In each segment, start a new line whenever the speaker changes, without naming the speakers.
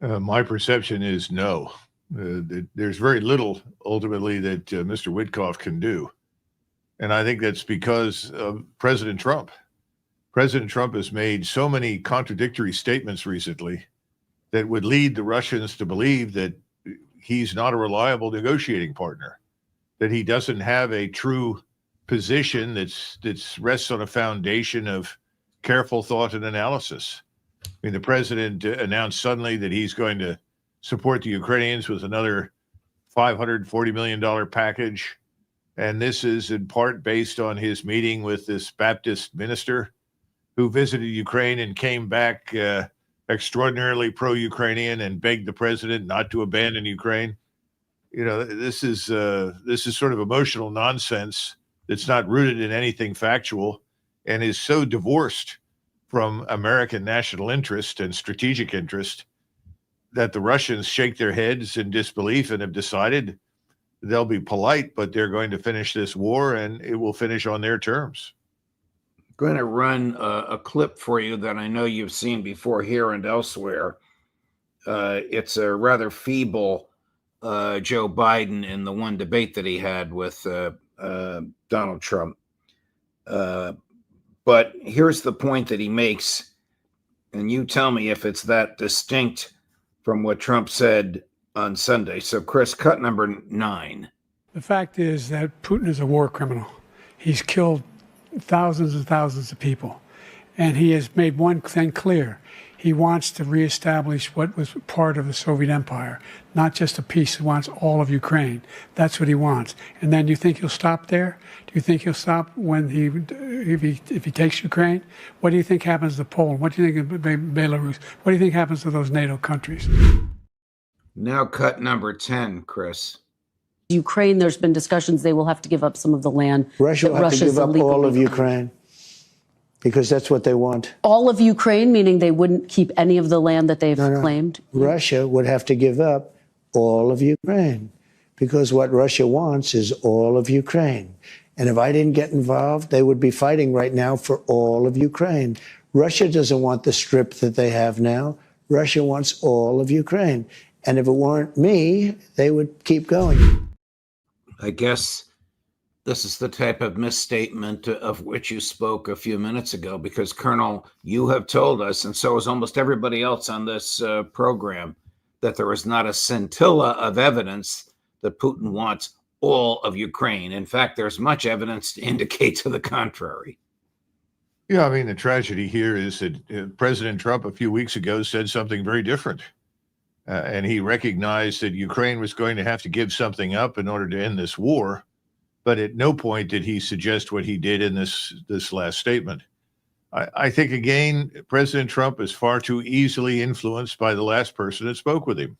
My perception is no. There's very little ultimately that Mr. Witkoff can do. And I think that's because of President Trump. President Trump has made so many contradictory statements recently that would lead the Russians to believe that he's not a reliable negotiating partner, that he doesn't have a true position that's rests on a foundation of careful thought and analysis. I mean, the president announced suddenly that he's going to support the Ukrainians with another $540 million package. And this is in part based on his meeting with this Baptist minister who visited Ukraine and came back extraordinarily pro-Ukrainian and begged the president not to abandon Ukraine. You know, this is sort of emotional nonsense that's not rooted in anything factual and is so divorced from American national interest and strategic interest that the Russians shake their heads in disbelief and have decided they'll be polite, but they're going to finish this war and it will finish on their terms.
I'm going to run a clip for you that I know you've seen before here and elsewhere. It's a rather feeble Joe Biden in the one debate that he had with Donald Trump. But here's the point that he makes, and you tell me if it's that distinct from what Trump said on Sunday. So, Chris, cut number 9.
The fact is that Putin is a war criminal. He's killed thousands and thousands of people. And he has made one thing clear. He wants to reestablish what was part of the Soviet Empire, not just a piece. He wants all of Ukraine. That's what he wants. And then you think he'll stop there? Do you think he'll stop when if he takes Ukraine? What do you think happens to Poland? What do you think of Belarus? What do you think happens to those NATO countries?
Now cut number 10, Chris.
Ukraine, there's been discussions they will have to give up some of the land.
Russia will have to give up all of Ukraine because that's what they want.
All of Ukraine, meaning they wouldn't keep any of the land that they've claimed?
Russia would have to give up all of Ukraine because what Russia wants is all of Ukraine. And if I didn't get involved, they would be fighting right now for all of Ukraine. Russia doesn't want the strip that they have now. Russia wants all of Ukraine. And if it weren't me, they would keep going.
I guess this is the type of misstatement of which you spoke a few minutes ago, because, Colonel, you have told us, and so has almost everybody else on this program, that there is not a scintilla of evidence that Putin wants all of Ukraine. In fact, there's much evidence to indicate to the contrary.
Yeah, I mean, the tragedy here is that President Trump a few weeks ago said something very different. And he recognized that Ukraine was going to have to give something up in order to end this war. But at no point did he suggest what he did in this last statement. I think, again, President Trump is far too easily influenced by the last person that spoke with him.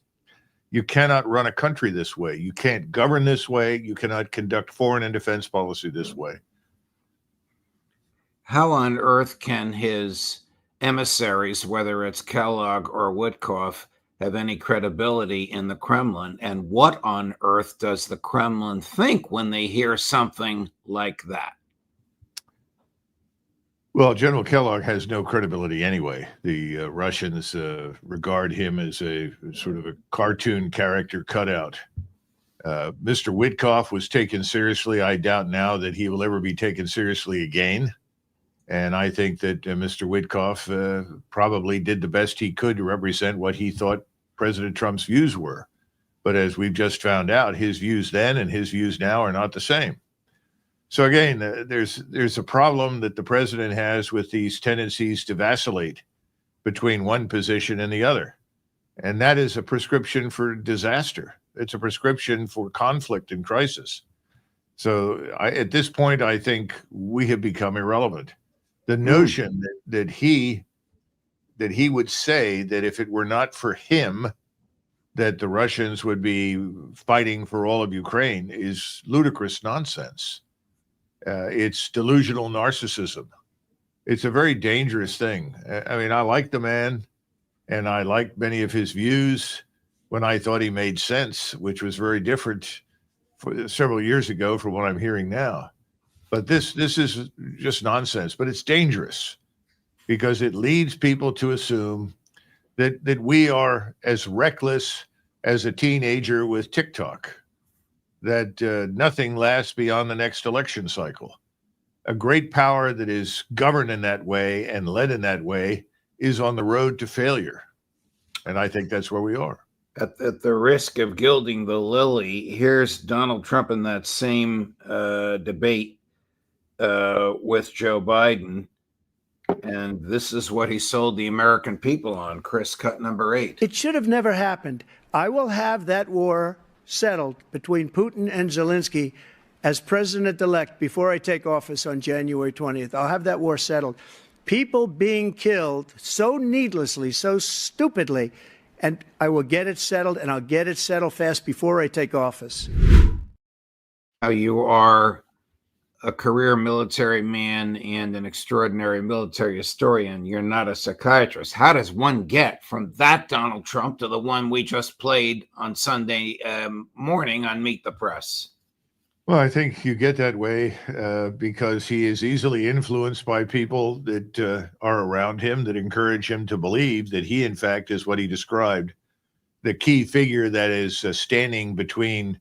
You cannot run a country this way. You can't govern this way. You cannot conduct foreign and defense policy this way.
How on earth can his emissaries, whether it's Kellogg or Witkoff, have any credibility in the Kremlin? And what on earth does the Kremlin think when they hear something like that?
Well, General Kellogg has no credibility anyway. The Russians regard him as a sort of a cartoon character cutout. Mr. Witkoff was taken seriously. I doubt now that he will ever be taken seriously again. And I think that Mr. Witkoff probably did the best he could to represent what he thought President Trump's views were. But as we've just found out, his views then and his views now are not the same. So again, there's a problem that the president has with these tendencies to vacillate between one position and the other. And that is a prescription for disaster. It's a prescription for conflict and crisis. So at this point, I think we have become irrelevant. The notion that he would say that if it were not for him, that the Russians would be fighting for all of Ukraine is ludicrous nonsense. It's delusional narcissism. It's a very dangerous thing. I mean, I like the man, and I liked many of his views when I thought he made sense, which was very different for several years ago from what I'm hearing now. But this is just nonsense, but it's dangerous because it leads people to assume that we are as reckless as a teenager with TikTok, that nothing lasts beyond the next election cycle. A great power that is governed in that way and led in that way is on the road to failure. And I think that's where we are.
At the risk of gilding the lily, here's Donald Trump in that same debate with Joe Biden. And this is what he sold the American people on. Chris, cut number 8.
It should have never happened. I will have that war settled between Putin and Zelensky as president-elect before I take office on January 20th. I'll have that war settled. People being killed so needlessly, so stupidly, and I will get it settled, and I'll get it settled fast before I take office.
Now, you are a career military man and an extraordinary military historian. You're not a psychiatrist. How does one get from that Donald Trump to the one we just played on Sunday morning on Meet the Press?
Well, I think you get that way because he is easily influenced by people that are around him that encourage him to believe that he, in fact, is what he described, the key figure that is standing between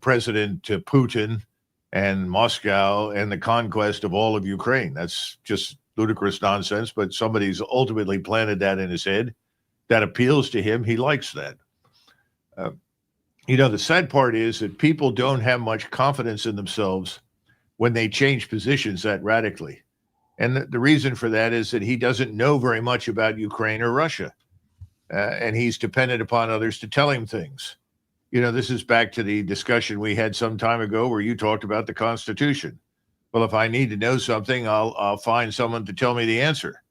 President Putin and Moscow and the conquest of all of Ukraine. That's just ludicrous nonsense, but somebody's ultimately planted that in his head. That appeals to him. He likes that. The sad part is that people don't have much confidence in themselves when they change positions that radically. And the reason for that is that he doesn't know very much about Ukraine or Russia. And he's dependent upon others to tell him things. This is back to the discussion we had some time ago where you talked about the Constitution. Well, if I need to know something, I'll find someone to tell me the answer.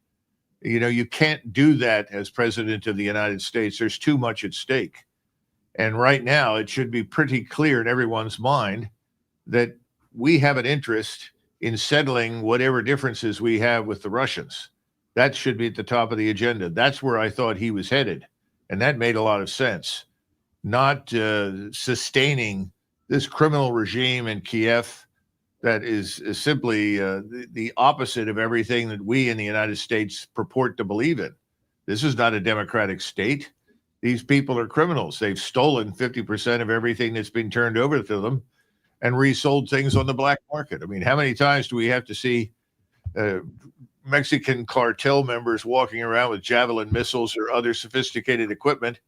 You can't do that as president of the United States. There's too much at stake. And right now, it should be pretty clear in everyone's mind that we have an interest in settling whatever differences we have with the Russians. That should be at the top of the agenda. That's where I thought he was headed. And that made a lot of sense. Not sustaining this criminal regime in Kiev that is simply the opposite of everything that we in the United States purport to believe in. This is not a democratic state. These people are criminals. They've stolen 50% of everything that's been turned over to them and resold things on the black market. I mean, how many times do we have to see Mexican cartel members walking around with Javelin missiles or other sophisticated equipment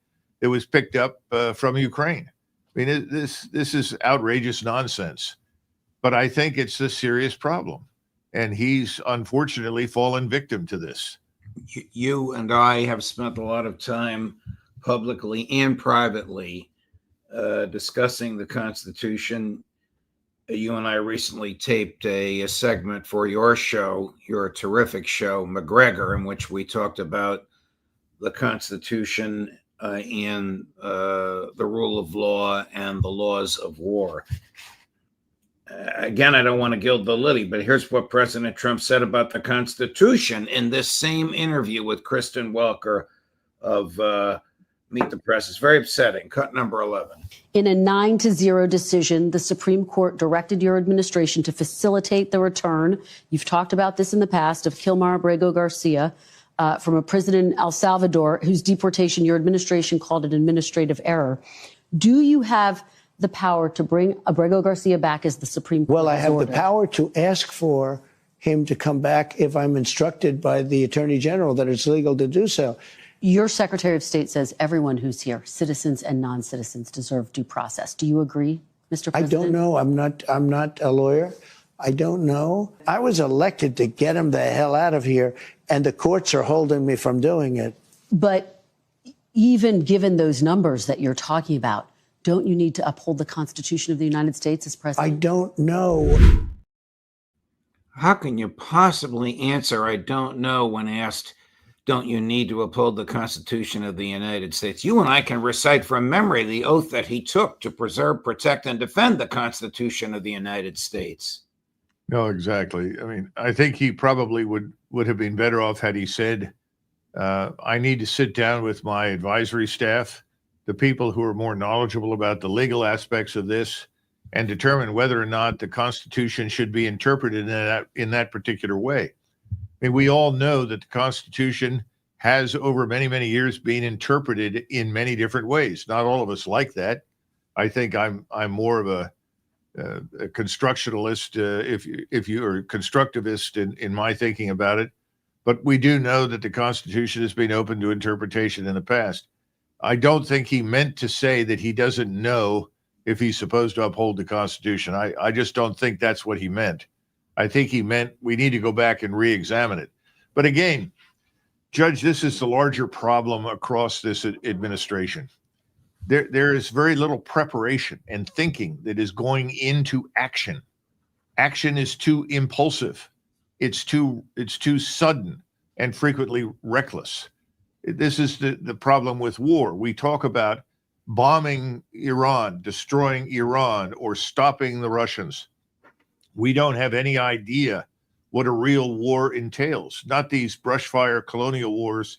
that was picked up from Ukraine? I mean, this is outrageous nonsense. But I think it's a serious problem. And he's unfortunately fallen victim to this.
You and I have spent a lot of time publicly and privately discussing the Constitution. You and I recently taped a segment for your show, your terrific show, Macgregor, in which we talked about the Constitution and the rule of law and the laws of war. Again, I don't want to gild the lily, but here's what President Trump said about the Constitution in this same interview with Kristen Welker of Meet the Press. It's very upsetting. Cut number 11.
In a 9-0 decision, the Supreme Court directed your administration to facilitate the return, you've talked about this in the past, of Kilmar Abrego Garcia from a prison in El Salvador, whose deportation your administration called an administrative error. Do you have the power to bring Abrego Garcia back as the Supreme Court?
Well, I have
ordered?
the power to ask for him to come back if I'm instructed by the Attorney General that it's legal to do so.
Your Secretary of State says everyone who's here, citizens and non-citizens, deserve due process. Do you agree, Mr. President?
I don't know. I'm not a lawyer. I don't know. I was elected to get him the hell out of here, and the courts are holding me from doing it.
But even given those numbers that you're talking about, don't you need to uphold the Constitution of the United States as president?
I don't know.
How can you possibly answer, I don't know, when asked, don't you need to uphold the Constitution of the United States? You and I can recite from memory the oath that he took to preserve, protect, and defend the Constitution of the United States.
No, exactly. I mean, I think he probably would have been better off had he said, I need to sit down with my advisory staff, the people who are more knowledgeable about the legal aspects of this, and determine whether or not the Constitution should be interpreted in that particular way. I mean, we all know that the Constitution has over many, many years been interpreted in many different ways. Not all of us like that. I think I'm more of a constructionalist, if you are constructivist in my thinking about it. But we do know that the Constitution has been open to interpretation in the past. I don't think he meant to say that he doesn't know if he's supposed to uphold the Constitution. I just don't think that's what he meant. I think he meant we need to go back and re-examine it. But again, Judge, this is the larger problem across this administration. There is very little preparation and thinking that is going into action. Action is too impulsive. It's too sudden and frequently reckless. This is the problem with war. We talk about bombing Iran, destroying Iran, or stopping the Russians. We don't have any idea what a real war entails, not these brushfire colonial wars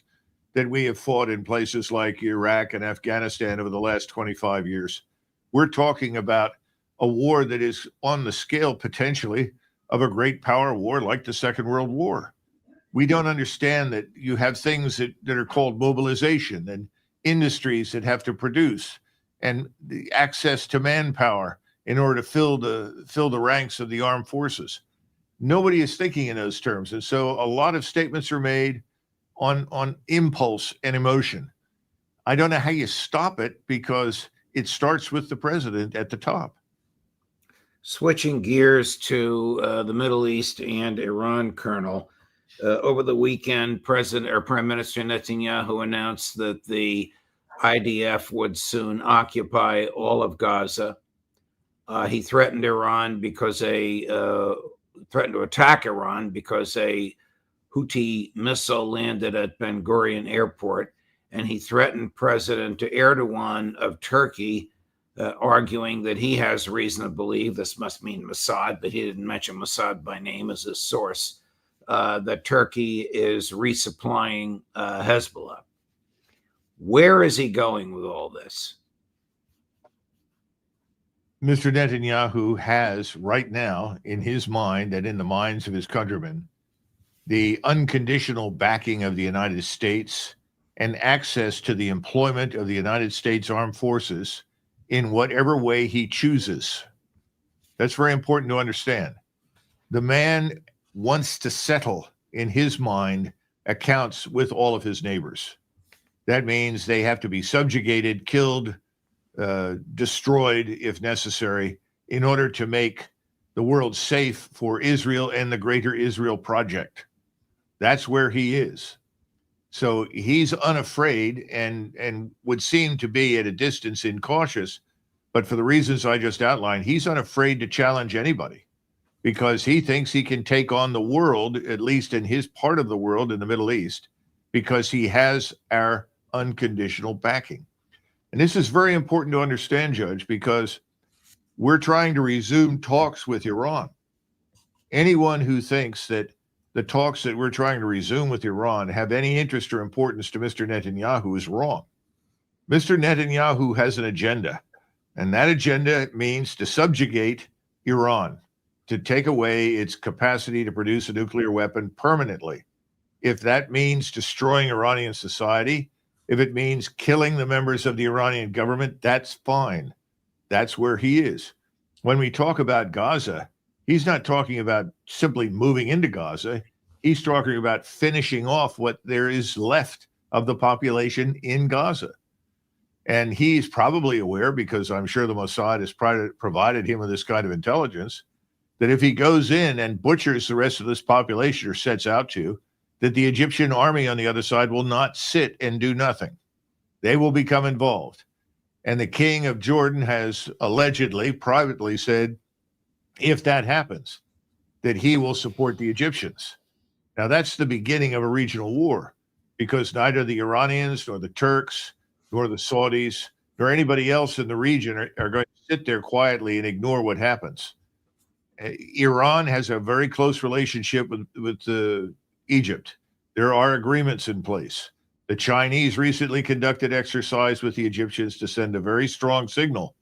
that we have fought in places like Iraq and Afghanistan over the last 25 years. We're talking about a war that is on the scale potentially of a great power war like the Second World War. We don't understand that you have things that are called mobilization and industries that have to produce and the access to manpower in order to fill the ranks of the armed forces. Nobody is thinking in those terms. And so a lot of statements are made on impulse and emotion. I don't know how you stop it because it starts with the president at the top.
Switching gears to the Middle East and Iran, Colonel. Over the weekend, Prime Minister Netanyahu announced that the IDF would soon occupy all of Gaza. He threatened Iran because threatened to attack Iran because a Houthi missile landed at Ben Gurion Airport, and he threatened President Erdogan of Turkey, arguing that he has reason to believe, this must mean Mossad, but he didn't mention Mossad by name as a source, that Turkey is resupplying Hezbollah. Where is he going with all this?
Mr. Netanyahu has right now in his mind and in the minds of his countrymen the unconditional backing of the United States and access to the employment of the United States Armed Forces in whatever way he chooses. That's very important to understand. The man wants to settle, in his mind, accounts with all of his neighbors. That means they have to be subjugated, killed, destroyed if necessary, in order to make the world safe for Israel and the Greater Israel Project. That's where he is. So he's unafraid and would seem to be at a distance incautious, but for the reasons I just outlined, he's unafraid to challenge anybody because he thinks he can take on the world, at least in his part of the world in the Middle East, because he has our unconditional backing. And this is very important to understand, Judge, because we're trying to resume talks with Iran. Anyone who thinks that the talks that we're trying to resume with Iran have any interest or importance to Mr. Netanyahu is wrong. Mr. Netanyahu has an agenda, and that agenda means to subjugate Iran, to take away its capacity to produce a nuclear weapon permanently. If that means destroying Iranian society, if it means killing the members of the Iranian government, that's fine. That's where he is. When we talk about Gaza, he's not talking about simply moving into Gaza. He's talking about finishing off what there is left of the population in Gaza. And he's probably aware, because I'm sure the Mossad has provided him with this kind of intelligence, that if he goes in and butchers the rest of this population or sets out to, that the Egyptian army on the other side will not sit and do nothing. They will become involved. And the king of Jordan has allegedly, privately said, if that happens, that he will support the Egyptians. Now, that's the beginning of a regional war, because neither the Iranians nor the Turks nor the Saudis nor anybody else in the region are going to sit there quietly and ignore what happens. Iran has a very close relationship with Egypt. There are agreements in place. The Chinese recently conducted exercise with the Egyptians to send a very strong signal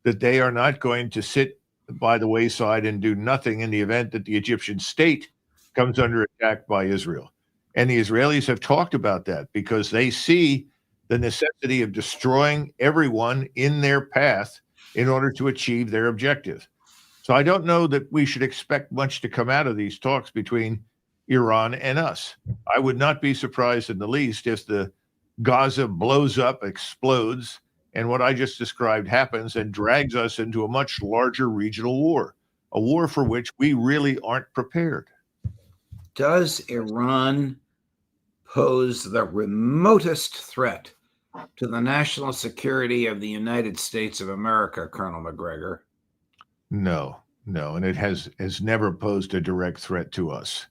that they are not going to sit by the wayside and do nothing in the event that the Egyptian state comes under attack by Israel. And the Israelis have talked about that because they see the necessity of destroying everyone in their path in order to achieve their objective. So I don't know that we should expect much to come out of these talks between Iran and us. I would not be surprised in the least if the Gaza blows up, explodes, and what I just described happens and drags us into a much larger regional war, a war for which we really aren't prepared.
Does Iran pose the remotest threat to the national security of the United States of America, Colonel Macgregor?
No, and it has never posed a direct threat to us.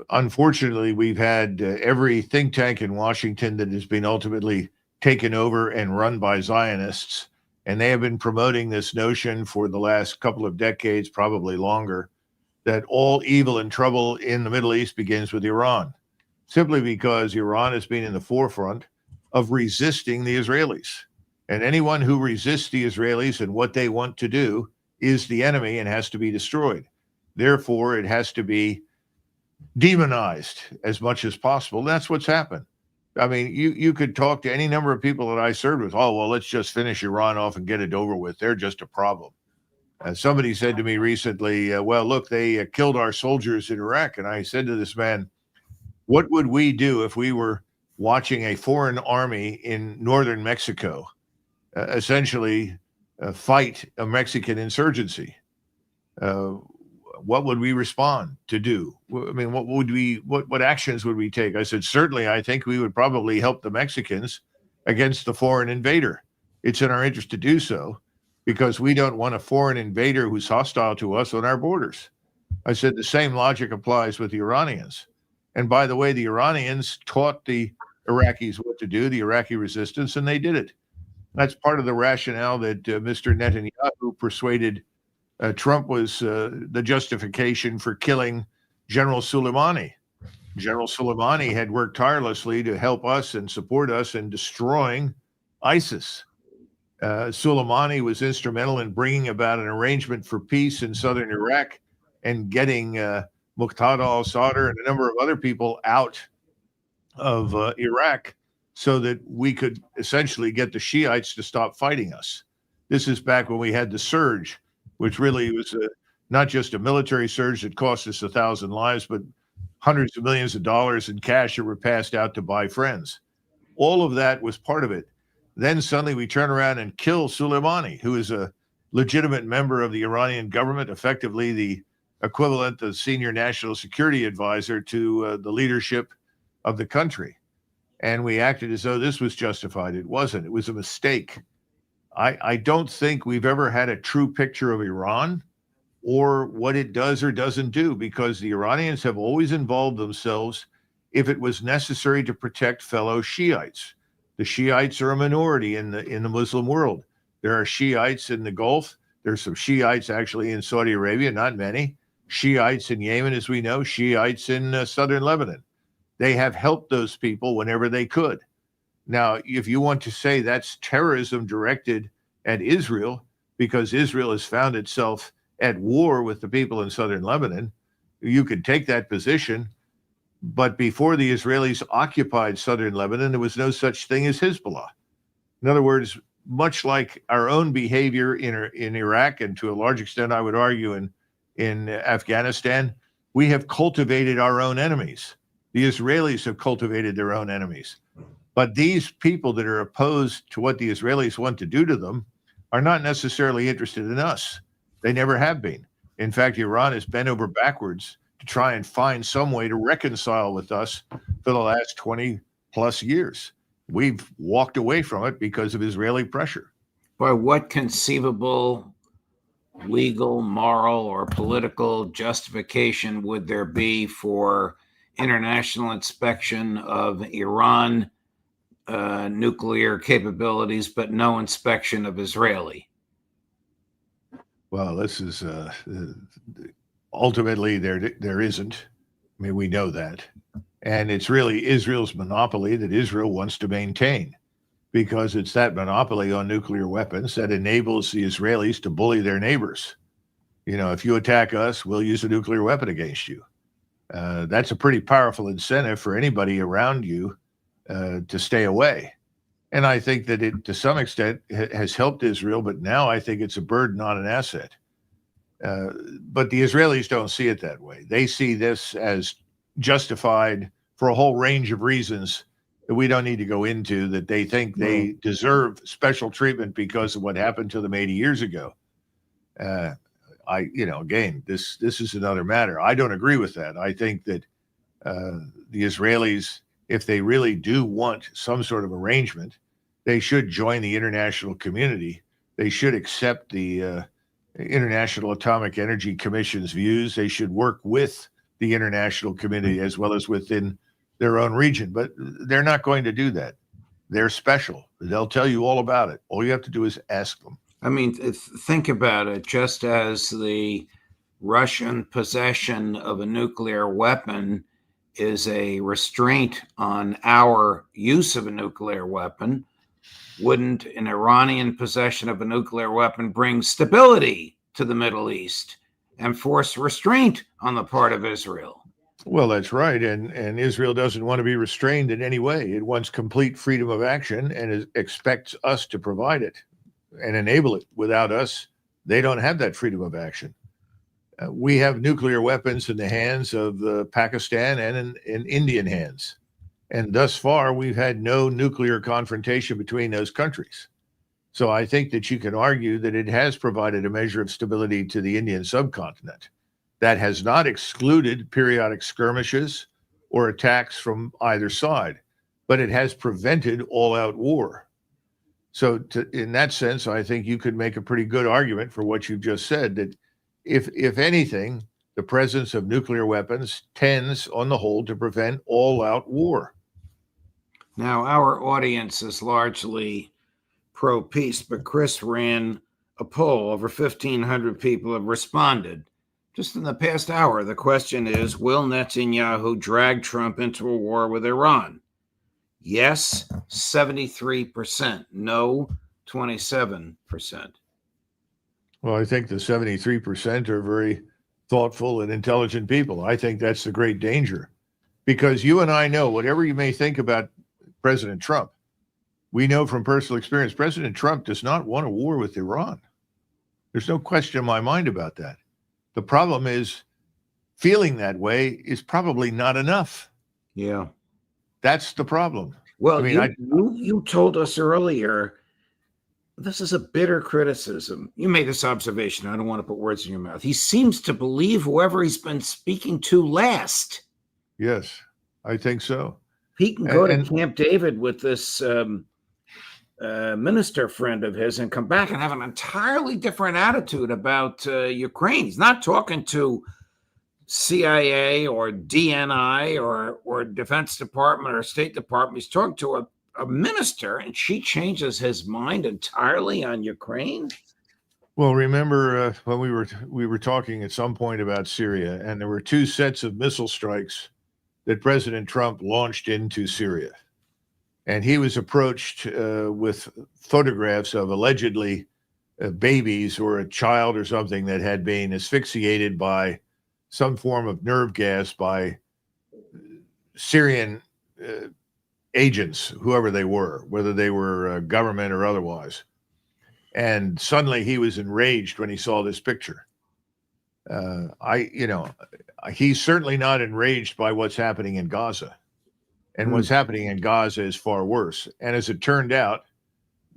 Unfortunately, we've had every think tank in Washington that has been ultimately taken over and run by Zionists, and they have been promoting this notion for the last couple of decades, probably longer, that all evil and trouble in the Middle East begins with Iran, simply because Iran has been in the forefront of resisting the Israelis. And anyone who resists the Israelis and what they want to do is the enemy and has to be destroyed. Therefore, it has to be demonized as much as possible. That's what's happened. I mean, you could talk to any number of people that I served with. Oh, well, let's just finish Iran off and get it over with. They're just a problem. Somebody said to me recently, well, look, they killed our soldiers in Iraq. And I said to this man, what would we do if we were watching a foreign army in northern Mexico essentially fight a Mexican insurgency? What would we respond to do? I mean, what actions would we take? I said, certainly, I think we would probably help the Mexicans against the foreign invader. It's in our interest to do so because we don't want a foreign invader who's hostile to us on our borders. I said the same logic applies with the Iranians. And by the way, the Iranians taught the Iraqis what to do, the Iraqi resistance, and they did it. That's part of the rationale that Mr. Netanyahu persuaded Trump was the justification for killing General Soleimani. General Soleimani had worked tirelessly to help us and support us in destroying ISIS. Soleimani was instrumental in bringing about an arrangement for peace in southern Iraq and getting Muqtada al-Sadr and a number of other people out of Iraq so that we could essentially get the Shiites to stop fighting us. This is back when we had the surge, which really was not just a military surge that cost us 1,000 lives, but hundreds of millions of dollars in cash that were passed out to buy friends. All of that was part of it. Then suddenly we turn around and kill Soleimani, who is a legitimate member of the Iranian government, effectively the equivalent of senior national security advisor to the leadership of the country. And we acted as though this was justified. It wasn't. It was a mistake. I don't think we've ever had a true picture of Iran or what it does or doesn't do, because the Iranians have always involved themselves if it was necessary to protect fellow Shiites. The Shiites are a minority in the Muslim world. There are Shiites in the Gulf. There's some Shiites actually in Saudi Arabia, not many. Shiites in Yemen, as we know, Shiites in southern Lebanon. They have helped those people whenever they could. Now, if you want to say that's terrorism directed at Israel because Israel has found itself at war with the people in southern Lebanon, you could take that position. But before the Israelis occupied southern Lebanon, there was no such thing as Hezbollah. In other words, much like our own behavior in Iraq, and to a large extent, I would argue, in Afghanistan, we have cultivated our own enemies. The Israelis have cultivated their own enemies. But these people that are opposed to what the Israelis want to do to them are not necessarily interested in us. They never have been. In fact, Iran has bent over backwards to try and find some way to reconcile with us for the last 20 plus years. We've walked away from it because of Israeli pressure.
By what conceivable legal, moral, or political justification would there be for international inspection of Iran nuclear capabilities, but no inspection of Israeli?
Well, this is ultimately there isn't. I mean, we know that. And it's really Israel's monopoly that Israel wants to maintain, because it's that monopoly on nuclear weapons that enables the Israelis to bully their neighbors. You know, if you attack us, we'll use a nuclear weapon against you. That's a pretty powerful incentive for anybody around you to stay away. And I think that it, to some extent, has helped Israel, but now I think it's a burden, not an asset. But the Israelis don't see it that way. They see this as justified for a whole range of reasons that we don't need to go into, that they think they deserve special treatment because of what happened to them 80 years ago. Again, this is another matter. I don't agree with that. I think that the Israelis, if they really do want some sort of arrangement, they should join the international community. They should accept the International Atomic Energy Commission's views. They should work with the international community as well as within their own region. But they're not going to do that. They're special. They'll tell you all about it. All you have to do is ask them.
I mean, think about it. Just as the Russian possession of a nuclear weapon is a restraint on our use of a nuclear weapon, wouldn't an Iranian possession of a nuclear weapon bring stability to the Middle East and force restraint on the part of Israel?
Well, that's right. And Israel doesn't want to be restrained in any way. It wants complete freedom of action and expects us to provide it and enable it. Without us, they don't have that freedom of action. We have nuclear weapons in the hands of Pakistan and in Indian hands. And thus far, we've had no nuclear confrontation between those countries. So I think that you can argue that it has provided a measure of stability to the Indian subcontinent. That has not excluded periodic skirmishes or attacks from either side, but it has prevented all-out war. So in that sense, I think you could make a pretty good argument for what you've just said, that if anything, the presence of nuclear weapons tends, on the whole, to prevent all-out war.
Now, our audience is largely pro-peace, but Chris ran a poll. Over 1,500 people have responded. Just in the past hour, the question is, will Netanyahu drag Trump into a war with Iran? Yes, 73%. No, 27%.
Well, I think the 73% are very thoughtful and intelligent people. I think that's the great danger, because you and I know, whatever you may think about President Trump, we know from personal experience, President Trump does not want a war with Iran. There's no question in my mind about that. The problem is, feeling that way is probably not enough.
Yeah.
That's the problem.
Well,
I mean,
you told us earlier, this is a bitter criticism. You made this observation. I don't want to put words in your mouth. He seems to believe whoever he's been speaking to last.
Yes, I think so.
He can go to Camp David with this minister friend of his and come back and have an entirely different attitude about Ukraine. He's not talking to CIA or DNI or Defense Department or State Department. He's talking to a minister, and she changes his mind entirely on Ukraine.
Well, remember when we were talking at some point about Syria, and there were two sets of missile strikes that President Trump launched into Syria. And he was approached with photographs of allegedly babies or a child or something that had been asphyxiated by some form of nerve gas by Syrian agents, whoever they were, whether they were government or otherwise. And suddenly he was enraged when he saw this picture. He's certainly not enraged by what's happening in Gaza. And what's happening in Gaza is far worse. And as it turned out,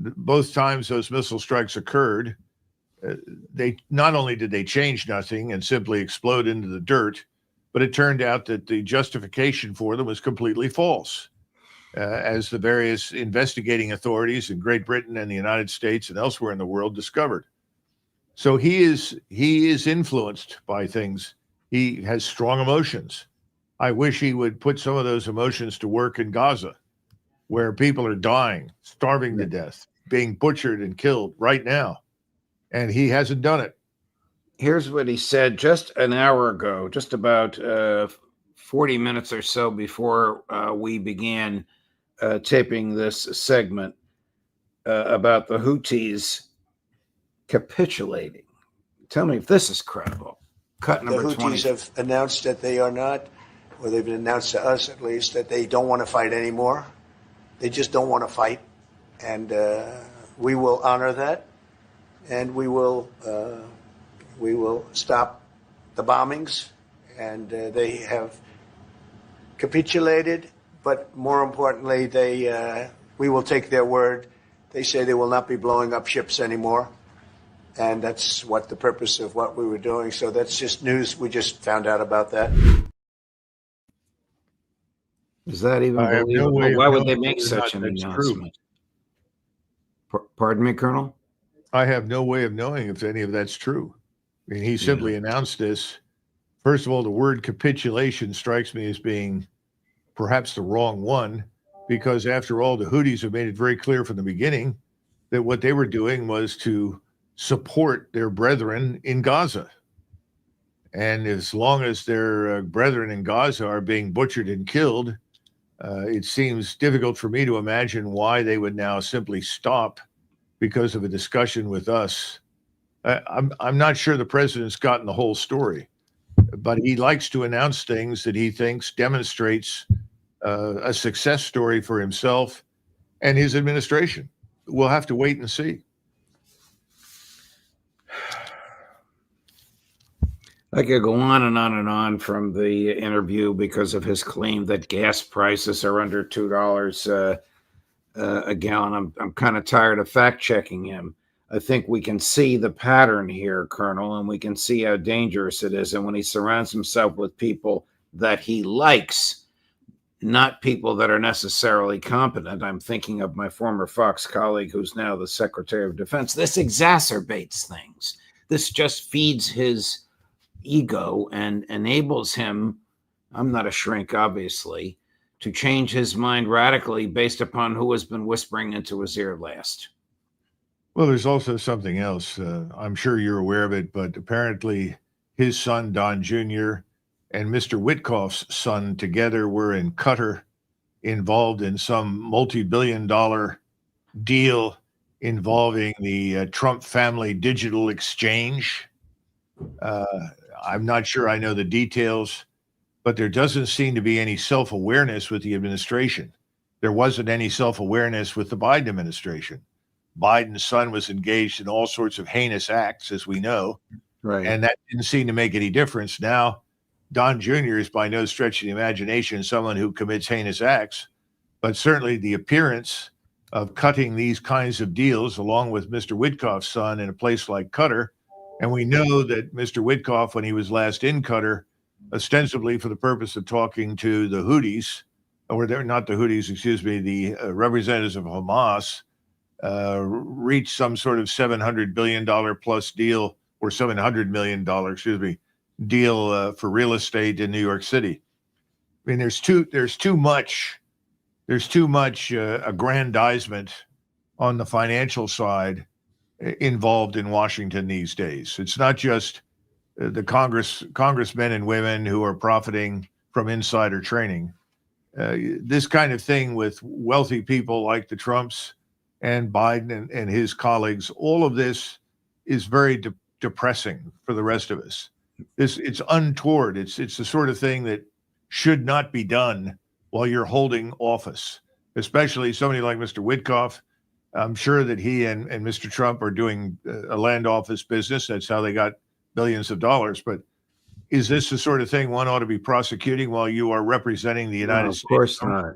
both times those missile strikes occurred, they not only did they change nothing and simply explode into the dirt, but it turned out that the justification for them was completely false, as the various investigating authorities in Great Britain and the United States and elsewhere in the world discovered. So he is influenced by things. He has strong emotions. I wish he would put some of those emotions to work in Gaza, where people are dying, starving to death, being butchered and killed right now. And he hasn't done it.
Here's what he said just an hour ago, just about 40 minutes or so before we began taping this segment about the Houthis capitulating. Tell me if this is credible. Cut number 20.
The Houthis have announced that they are not or they've announced to us at least, that they don't want to fight anymore. They just don't want to fight. And we will honor that, and we will stop the bombings. And they have capitulated, but more importantly, we will take their word. They say they will not be blowing up ships anymore. And that's what the purpose of what we were doing. So that's just news. We just found out about that.
Is that even
I have no
believable?
way of
Why would they
knowing
make
whether or
such
not
an
that's true.
announcement? Pardon me, Colonel?
I have no way of knowing if any of that's true. I mean, he simply announced this. First of all, the word capitulation strikes me as being perhaps the wrong one, because after all, the Houthis have made it very clear from the beginning that what they were doing was to support their brethren in Gaza. And as long as their brethren in Gaza are being butchered and killed, it seems difficult for me to imagine why they would now simply stop because of a discussion with us. I'm not sure the president's gotten the whole story, but he likes to announce things that he thinks demonstrates a success story for himself and his administration. We'll have to wait and see.
I could go on and on and on from the interview because of his claim that gas prices are under $2 a gallon. I'm kind of tired of fact checking him. I think we can see the pattern here, Colonel, and we can see how dangerous it is. And when he surrounds himself with people that he likes, not people that are necessarily competent. I'm thinking of my former Fox colleague who's now the Secretary of Defense. This exacerbates things. This just feeds his ego and enables him, I'm not a shrink, obviously, to change his mind radically based upon who has been whispering into his ear last.
Well, there's also something else. I'm sure you're aware of it, but apparently his son, Don Jr., and Mr. Witkoff's son together were in Qatar, involved in some multi-billion-dollar deal involving the Trump family digital exchange. I'm not sure I know the details, but there doesn't seem to be any self-awareness with the administration. There wasn't any self-awareness with the Biden administration. Biden's son was engaged in all sorts of heinous acts, as we know,
Right.
and that didn't seem to make any difference. Now, Don Jr. is by no stretch of the imagination someone who commits heinous acts, but certainly the appearance of cutting these kinds of deals, along with Mr. Witkoff's son, in a place like Qatar. And we know that Mr. Witkoff, when he was last in Qatar, ostensibly for the purpose of talking to the Houthis, or they're not the Houthis, excuse me, the representatives of Hamas, reached some sort of $700 billion plus deal, or $700 million, excuse me, deal for real estate in New York City. I mean, there's too much aggrandizement on the financial side involved in Washington these days. It's not just the congressmen and women who are profiting from insider trading. This kind of thing with wealthy people like the Trumps and Biden and his colleagues, all of this is very depressing for the rest of us. It's untoward. It's the sort of thing that should not be done while you're holding office, especially somebody like Mr. Witkoff. I'm sure that he and Mr. Trump are doing a land office business. That's how they got billions of dollars. But is this the sort of thing one ought to be prosecuting while you are representing the United States?
Of course not.